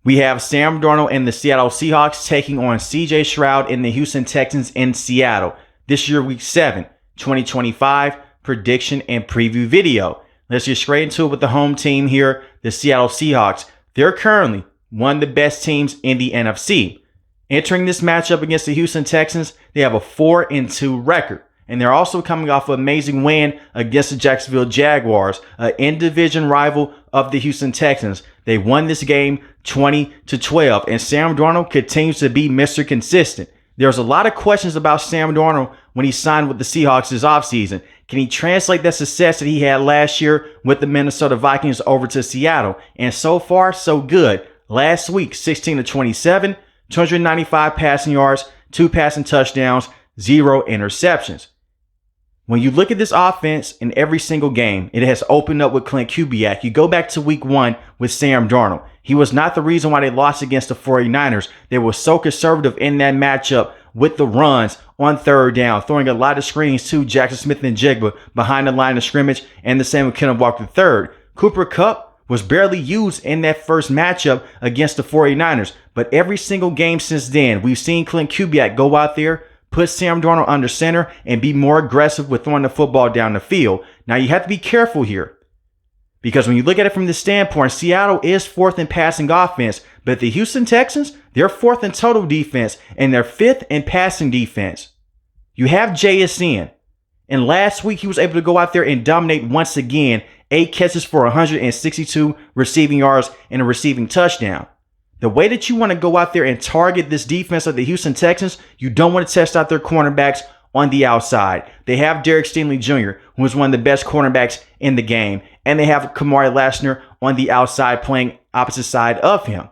We have Sam Darnold and the Seattle Seahawks taking on CJ Stroud and the Houston Texans in Seattle. This year, Week 7, 2025 prediction and preview video. Let's get straight into it with the home team here, the Seattle Seahawks. They're currently one of the best teams in the NFC. Entering this matchup against the Houston Texans, they have a 4-2 record. And they're also coming off an amazing win against the Jacksonville Jaguars, an in-division rival of the Houston Texans. They won this game 20-12, and Sam Darnold continues to be Mr. Consistent. There's a lot of questions about Sam Darnold when he signed with the Seahawks this offseason. Can he translate that success that he had last year with the Minnesota Vikings over to Seattle? And so far, so good. Last week, 16-27, 295 passing yards, 2 passing touchdowns, 0 interceptions. When you look at this offense in every single game, it has opened up with Clint Kubiak. You go back to week 1 with Sam Darnold. He was not the reason why they lost against the 49ers. They were so conservative in that matchup with the runs on third down, throwing a lot of screens to Jackson Smith and Jigba behind the line of scrimmage, and the same with Kenneth Walker III. Cooper Kupp was barely used in that first matchup against the 49ers. But every single game since then, we've seen Clint Kubiak go out there, put Sam Darnold under center, and be more aggressive with throwing the football down the field. Now, you have to be careful here, because when you look at it from this standpoint, Seattle is 4th in passing offense, but the Houston Texans, they're 4th in total defense, and they're 5th in passing defense. You have JSN, and last week he was able to go out there and dominate once again, 8 catches for 162 receiving yards and a receiving touchdown. The way that you want to go out there and target this defense of the Houston Texans, you don't want to test out their cornerbacks on the outside. They have Derek Stingley Jr., who is one of the best cornerbacks in the game, and they have Kamari Lassner on the outside playing opposite side of him.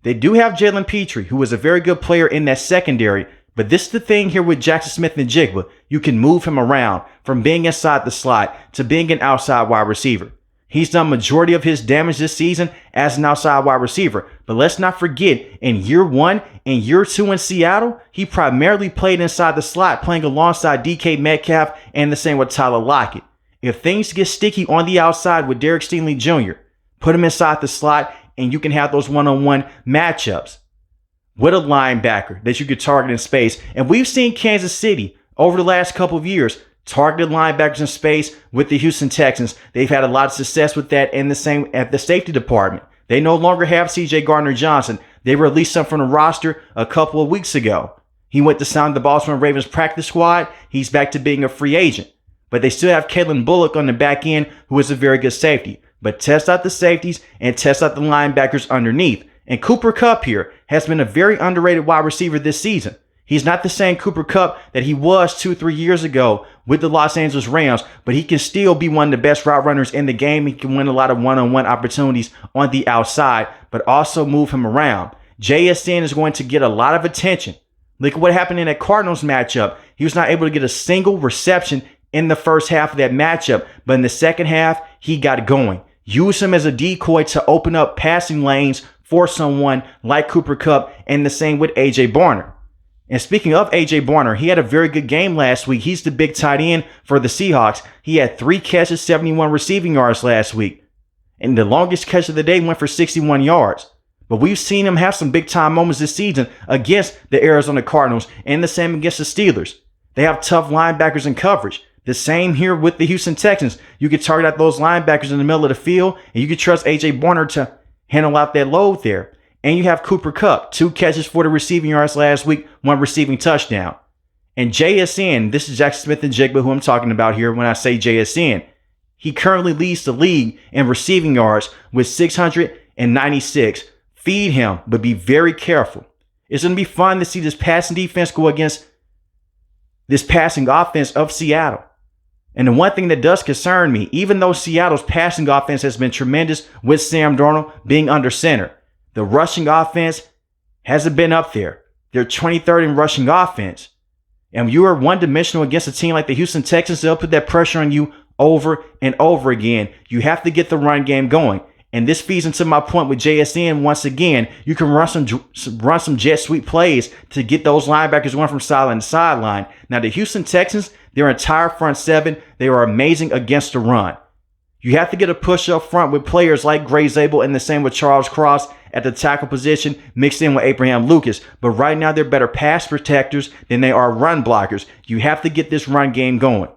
They do have Jalen Petrie, who is a very good player in that secondary, but this is the thing here with Jackson Smith and Jigba. You can move him around from being inside the slot to being an outside wide receiver. He's done majority of his damage this season as an outside wide receiver. But let's not forget, in year 1 and year 2 in Seattle, he primarily played inside the slot, playing alongside DK Metcalf and the same with Tyler Lockett. If things get sticky on the outside with Derek Stingley Jr., put him inside the slot and you can have those one-on-one matchups with a linebacker that you could target in space. And we've seen Kansas City over the last couple of years targeted linebackers in space with the Houston Texans. They've had a lot of success with that, and the same at the safety department. They no longer have CJ Gardner-Johnson. They released him from the roster a couple of weeks ago. He went to sign the Baltimore Ravens practice squad. He's back to being a free agent. But they still have Kalen Bullock on the back end, who is a very good safety. But test out the safeties and test out the linebackers underneath. And Cooper Kupp here has been a very underrated wide receiver this season. He's not the same Cooper Kupp that he was 2-3 years ago with the Los Angeles Rams, but he can still be one of the best route runners in the game. He can win a lot of one-on-one opportunities on the outside, but also move him around. JSN is going to get a lot of attention. Look at what happened in that Cardinals matchup. He was not able to get a single reception in the first half of that matchup, but in the second half, he got going. Use him as a decoy to open up passing lanes for someone like Cooper Kupp, and the same with A.J. Barner. And speaking of A.J. Barner, he had a very good game last week. He's the big tight end for the Seahawks. He had 3 catches, 71 receiving yards last week. And the longest catch of the day went for 61 yards. But we've seen him have some big-time moments this season against the Arizona Cardinals, and the same against the Steelers. They have tough linebackers in coverage. The same here with the Houston Texans. You can target out those linebackers in the middle of the field, and you can trust A.J. Barner to handle out that load there. And you have Cooper Kupp, 2 catches for the receiving yards last week, 1 receiving touchdown. And JSN, this is Jackson Smith and Jigba, who I'm talking about here when I say JSN. He currently leads the league in receiving yards with 696. Feed him, but be very careful. It's going to be fun to see this passing defense go against this passing offense of Seattle. And the one thing that does concern me, even though Seattle's passing offense has been tremendous with Sam Darnold being under center, the rushing offense hasn't been up there. They're 23rd in rushing offense. And when you are one-dimensional against a team like the Houston Texans, they'll put that pressure on you over and over again. You have to get the run game going. And this feeds into my point with JSN once again. You can run some jet sweep plays to get those linebackers going from sideline to sideline. Now, the Houston Texans, their entire front seven, they are amazing against the run. You have to get a push up front with players like Gray Zabel and the same with Charles Cross at the tackle position mixed in with Abraham Lucas. But right now they're better pass protectors than they are run blockers. You have to get this run game going.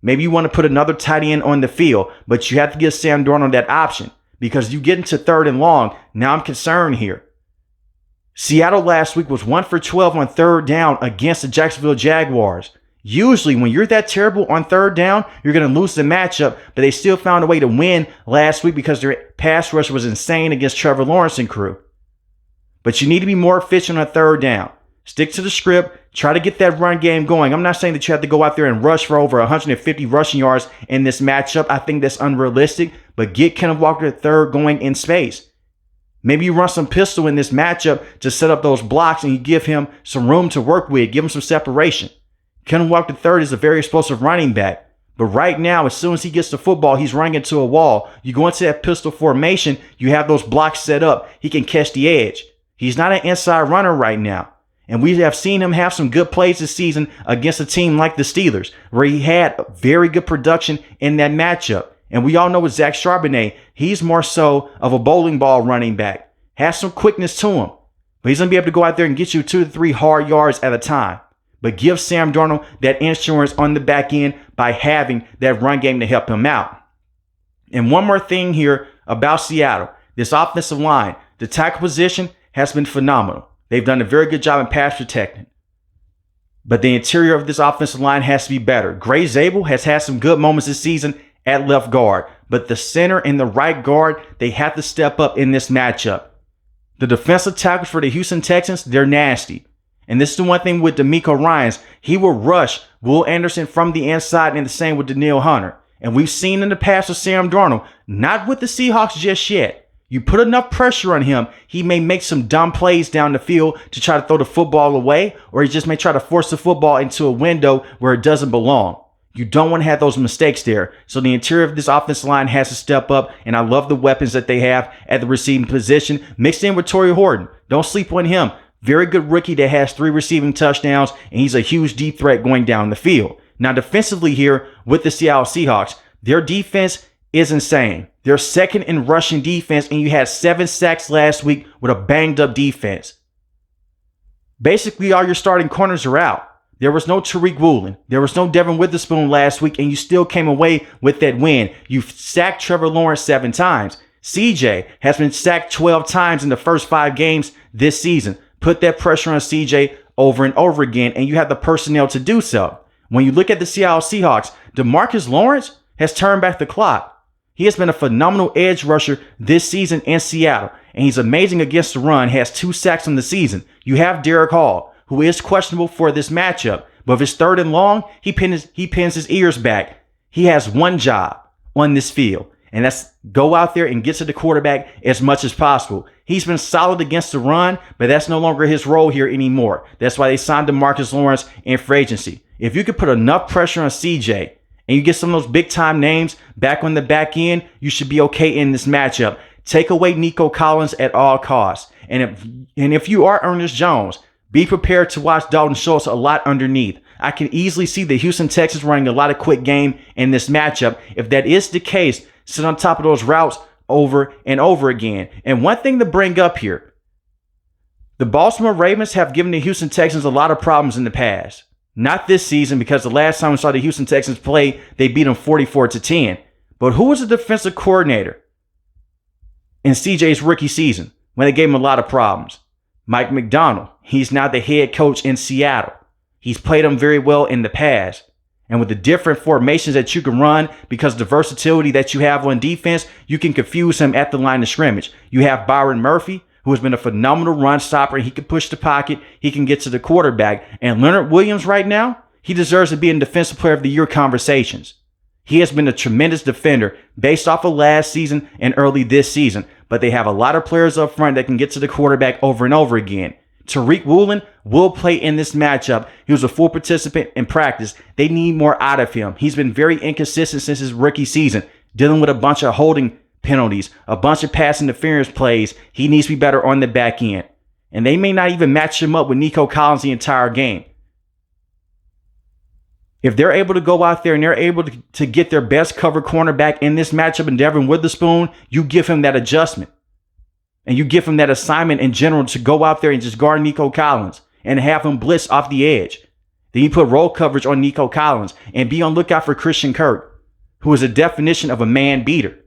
Maybe you want to put another tight end on the field, but you have to give Sam Darnold that option because you get into 3rd and long. Now I'm concerned here. Seattle last week was 1 for 12 on 3rd down against the Jacksonville Jaguars. Usually when you're that terrible on 3rd down, you're going to lose the matchup, but they still found a way to win last week because their pass rush was insane against Trevor Lawrence and crew. But you need to be more efficient on 3rd down. Stick to the script. Try to get that run game going. I'm not saying that you have to go out there and rush for over 150 rushing yards in this matchup. I think that's unrealistic, but get Kenneth Walker III going in space. Maybe you run some pistol in this matchup to set up those blocks and you give him some room to work with. Give him some separation. Kenneth Walker III is a very explosive running back. But right now, as soon as he gets the football, he's running into a wall. You go into that pistol formation, you have those blocks set up. He can catch the edge. He's not an inside runner right now. And we have seen him have some good plays this season against a team like the Steelers, where he had very good production in that matchup. And we all know with Zach Charbonnet, he's more so of a bowling ball running back. Has some quickness to him. But he's going to be able to go out there and get you 2 to 3 hard yards at a time. But give Sam Darnold that insurance on the back end by having that run game to help him out. And one more thing here about Seattle. This offensive line, the tackle position has been phenomenal. They've done a very good job in pass protecting. But the interior of this offensive line has to be better. Gray Zabel has had some good moments this season at left guard. But the center and the right guard, they have to step up in this matchup. The defensive tackles for the Houston Texans, they're nasty. And this is the one thing with DeMeco Ryans. He will rush Will Anderson from the inside, and the same with Danielle Hunter. And we've seen in the past with Sam Darnold, not with the Seahawks just yet. You put enough pressure on him, he may make some dumb plays down the field to try to throw the football away, or he just may try to force the football into a window where it doesn't belong. You don't want to have those mistakes there. So the interior of this offensive line has to step up, and I love the weapons that they have at the receiving position, mixed in with Torrey Horton. Don't sleep on him. Very good rookie that has 3 receiving touchdowns, and he's a huge deep threat going down the field. Now, defensively here with the Seattle Seahawks, their defense is insane. They're 2nd in rushing defense, and you had 7 sacks last week with a banged up defense. Basically, all your starting corners are out. There was no Tariq Woolen. There was no Devin Witherspoon last week, and you still came away with that win. You sacked Trevor Lawrence 7 times. CJ has been sacked 12 times in the first 5 games this season. Put that pressure on CJ over and over again, and you have the personnel to do so. When you look at the Seattle Seahawks, DeMarcus Lawrence has turned back the clock. He has been a phenomenal edge rusher this season in Seattle, and he's amazing against the run, has 2 sacks on the season. You have Derek Hall, who is questionable for this matchup, but if it's 3rd and long, he pins his ears back. He has one job on this field, and that's go out there and get to the quarterback as much as possible. He's been solid against the run, but that's no longer his role here anymore. That's why they signed DeMarcus Lawrence in free agency. If you could put enough pressure on CJ and you get some of those big time names back on the back end, you should be okay in this matchup. Take away Nico Collins at all costs. And if you are Ernest Jones, be prepared to watch Dalton Schultz a lot underneath. I can easily see the Houston Texans running a lot of quick game in this matchup. If that is the case, sit on top of those routes over and over again. And one thing to bring up here, the Baltimore Ravens have given the Houston Texans a lot of problems in the past. Not this season, because the last time we saw the Houston Texans play, they beat them 44-10. But who was the defensive coordinator in CJ's rookie season when they gave him a lot of problems? Mike McDonald. He's now the head coach in Seattle. He's played them very well in the past. And with the different formations that you can run, because of the versatility that you have on defense, you can confuse him at the line of scrimmage. You have Byron Murphy, who has been a phenomenal run stopper. He can push the pocket. He can get to the quarterback. And Leonard Williams right now, he deserves to be in Defensive Player of the Year conversations. He has been a tremendous defender based off of last season and early this season. But they have a lot of players up front that can get to the quarterback over and over again. Tariq Woolen will play in this matchup. He was a full participant in practice. They need more out of him. He's been very inconsistent since his rookie season, dealing with a bunch of holding penalties, a bunch of pass interference plays. He needs to be better on the back end. And they may not even match him up with Nico Collins the entire game. If they're able to go out there and they're able to get their best cover cornerback in this matchup in Devin Witherspoon, you give him that adjustment. And you give him that assignment in general to go out there and just guard Nico Collins and have him blitz off the edge. Then you put roll coverage on Nico Collins and be on lookout for Christian Kirk, who is a definition of a man beater.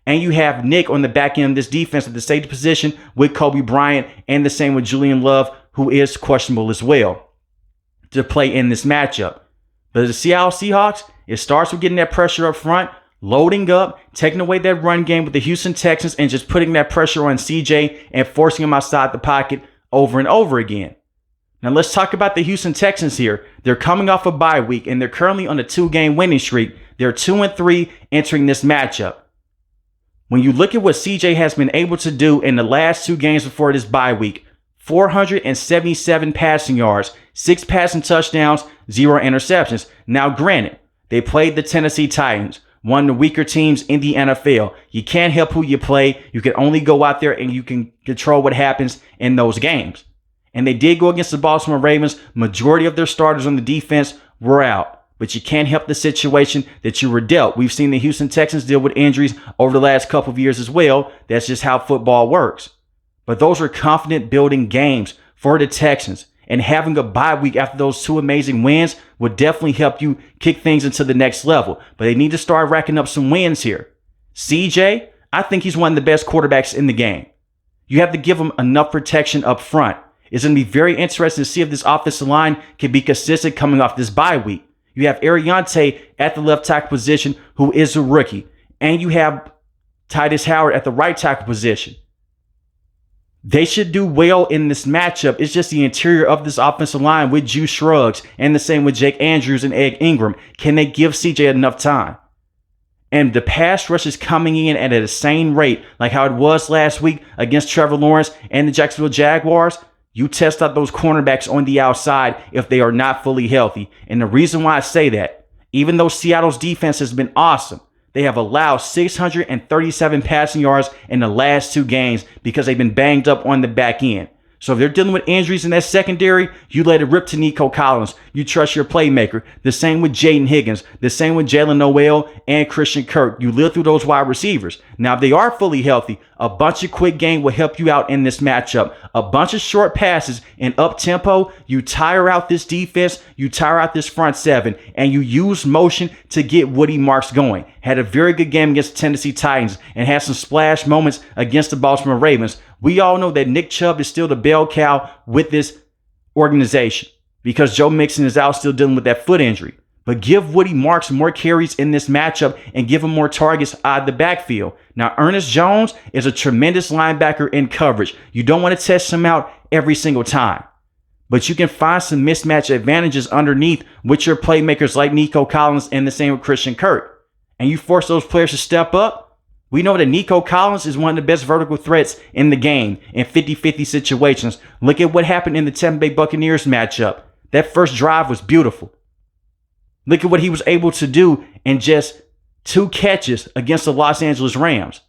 And you have Nick on the back end of this defense at the safety position with Kobe Bryant, and the same with Julian Love, who is questionable as well, to play in this matchup. But the Seattle Seahawks, it starts with getting that pressure up front, loading up, taking away that run game with the Houston Texans, and just putting that pressure on CJ and forcing him outside the pocket over and over again. Now let's talk about the Houston Texans here. They're coming off a bye week, and they're currently on a 2-game winning streak. They're 2-3 entering this matchup. When you look at what CJ has been able to do in the last 2 games before this bye week, 477 passing yards, 6 passing touchdowns, 0 interceptions. Now, granted, they played the Tennessee Titans, one of the weaker teams in the NFL. You can't help who you play. You can only go out there and you can control what happens in those games. And they did go against the Baltimore Ravens. Majority of their starters on the defense were out. But you can't help the situation that you were dealt. We've seen the Houston Texans deal with injuries over the last couple of years as well. That's just how football works. But those are confident building games for the Texans. And having a bye week after those 2 amazing wins would definitely help you kick things into the next level. But they need to start racking up some wins here. CJ, I think he's one of the best quarterbacks in the game. You have to give him enough protection up front. It's going to be very interesting to see if this offensive line can be consistent coming off this bye week. You have Ariante at the left tackle position, who is a rookie. And you have Titus Howard at the right tackle position. They should do well in this matchup. It's just the interior of this offensive line with Juice Shrugs, and the same with Jake Andrews and Ed Ingram. Can they give CJ enough time? And the pass rush is coming in at an insane rate, like how it was last week against Trevor Lawrence and the Jacksonville Jaguars. You test out those cornerbacks on the outside if they are not fully healthy. And the reason why I say that, even though Seattle's defense has been awesome, they have allowed 637 passing yards in the last 2 games because they've been banged up on the back end. So if they're dealing with injuries in that secondary, you let it rip to Nico Collins. You trust your playmaker. The same with Jaden Higgins. The same with Jalen Noel and Christian Kirk. You live through those wide receivers. Now, if they are fully healthy, a bunch of quick game will help you out in this matchup. A bunch of short passes and up tempo. You tire out this defense. You tire out this front 7. And you use motion to get Woody Marks going. Had a very good game against the Tennessee Titans and had some splash moments against the Baltimore Ravens. We all know that Nick Chubb is still the bell cow with this organization because Joe Mixon is out still dealing with that foot injury. But give Woody Marks more carries in this matchup and give him more targets out of the backfield. Now, Ernest Jones is a tremendous linebacker in coverage. You don't want to test him out every single time. But you can find some mismatch advantages underneath with your playmakers like Nico Collins and the same with Christian Kirk. And you force those players to step up. We know that Nico Collins is one of the best vertical threats in the game in 50-50 situations. Look at what happened in the Tampa Bay Buccaneers matchup. That first drive was beautiful. Look at what he was able to do in just 2 catches against the Los Angeles Rams.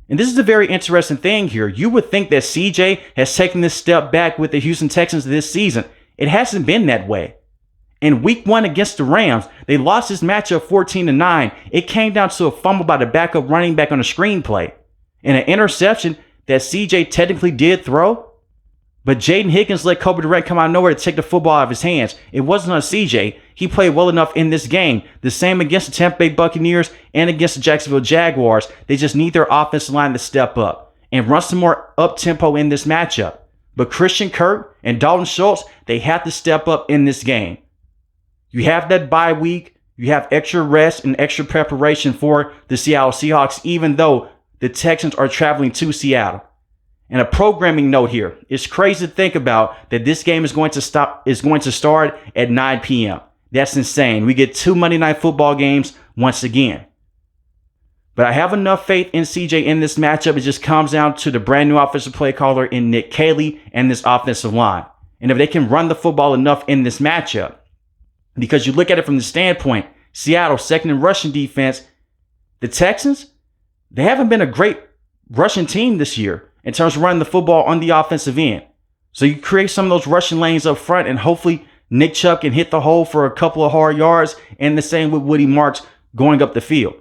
And this is a very interesting thing here. You would think that CJ has taken this step back with the Houston Texans this season. It hasn't been that way. In week 1 against the Rams, they lost this matchup 14-9. It came down to a fumble by the backup running back on a screenplay and an interception that CJ technically did throw. But Jaden Higgins let Kobe Durant come out of nowhere to take the football out of his hands. It wasn't on CJ. He played well enough in this game. The same against the Tampa Bay Buccaneers and against the Jacksonville Jaguars. They just need their offensive line to step up and run some more up-tempo in this matchup. But Christian Kirk and Dalton Schultz, they have to step up in this game. You have that bye week. You have extra rest and extra preparation for the Seattle Seahawks, even though the Texans are traveling to Seattle. And a programming note here. It's crazy to think about that this game is going to start at 9 p.m. That's insane. We get 2 Monday Night Football games once again. But I have enough faith in CJ in this matchup. It just comes down to the brand new offensive play caller in Nick Caley and this offensive line. And if they can run the football enough in this matchup, because you look at it from the standpoint, Seattle, second in rushing defense, the Texans, they haven't been a great rushing team this year in terms of running the football on the offensive end. So you create some of those rushing lanes up front and hopefully Nick Chubb can hit the hole for a couple of hard yards, and the same with Woody Marks going up the field.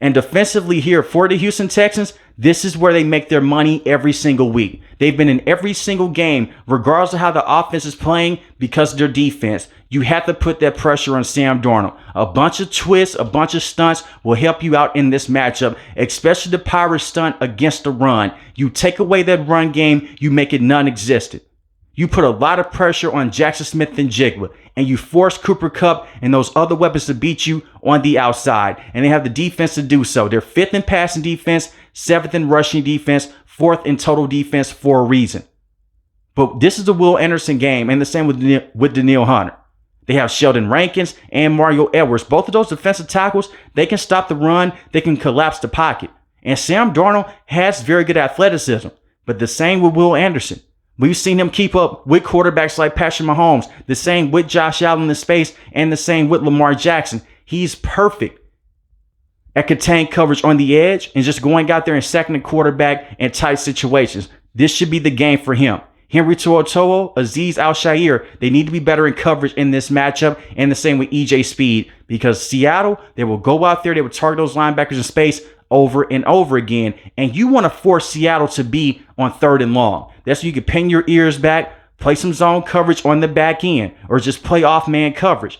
And defensively here for the Houston Texans, this is where they make their money every single week. They've been in every single game, regardless of how the offense is playing, because of their defense. You have to put that pressure on Sam Darnold. A bunch of twists, a bunch of stunts will help you out in this matchup, especially the power stunt against the run. You take away that run game, you make it non-existent. You put a lot of pressure on Jackson Smith and Jigba, and you force Cooper Kupp and those other weapons to beat you on the outside. And they have the defense to do so. They're 5th in passing defense, 7th in rushing defense, 4th in total defense for a reason. But this is a Will Anderson game, and the same with Danielle Hunter. They have Sheldon Rankins and Mario Edwards. Both of those defensive tackles, they can stop the run, they can collapse the pocket. And Sam Darnold has very good athleticism, but the same with Will Anderson. We've seen him keep up with quarterbacks like Patrick Mahomes, the same with Josh Allen in space, and the same with Lamar Jackson. He's perfect at contained coverage on the edge and just going out there and sacking the quarterback in tight situations. This should be the game for him. Henry To'oTo'o, Azeez Al-Shaair, they need to be better in coverage in this matchup, and the same with EJ Speed, because Seattle, they will go out there, they will target those linebackers in space over and over again, and you want to force Seattle to be on 3rd and long. That's so you can pin your ears back, play some zone coverage on the back end, or just play off man coverage.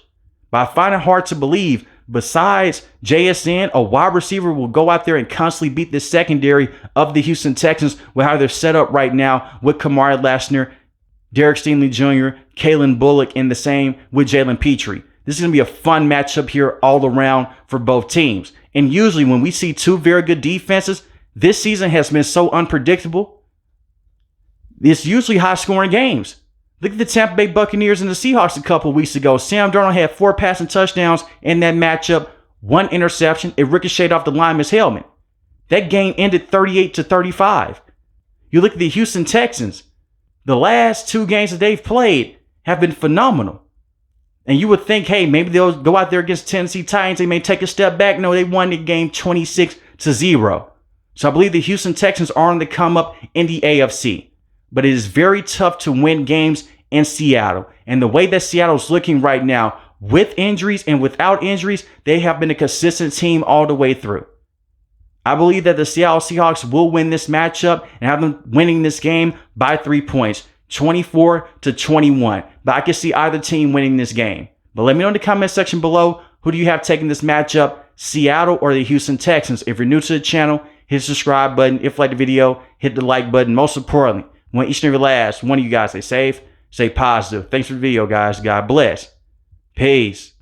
But I find it hard to believe, besides JSN, a wide receiver will go out there and constantly beat the secondary of the Houston Texans with how they're set up right now with Kamari Lassner, Derek Stingley Jr., Kalen Bullock, and the same with Jalen Petrie. This is going to be a fun matchup here all around for both teams. And usually when we see two very good defenses, this season has been so unpredictable. It's usually high-scoring games. Look at the Tampa Bay Buccaneers and the Seahawks a couple weeks ago. Sam Darnold had 4 passing touchdowns in that matchup, 1 interception. It ricocheted off the lineman's helmet. That game ended 38-35. You look at the Houston Texans. The last 2 games that they've played have been phenomenal. And you would think, hey, maybe they'll go out there against Tennessee Titans. They may take a step back. No, they won the game 26-0. So I believe the Houston Texans are on the come up in the AFC. But it is very tough to win games in Seattle. And the way that Seattle's looking right now, with injuries and without injuries, they have been a consistent team all the way through. I believe that the Seattle Seahawks will win this matchup and have them winning this game by 3 points, 24-21. But I can see either team winning this game. But let me know in the comment section below, who do you have taking this matchup, Seattle or the Houston Texans? If you're new to the channel, hit the subscribe button. If you like the video, hit the like button. Most importantly, I want each and every last one of you guys stay safe, stay positive. Thanks for the video, guys. God bless. Peace.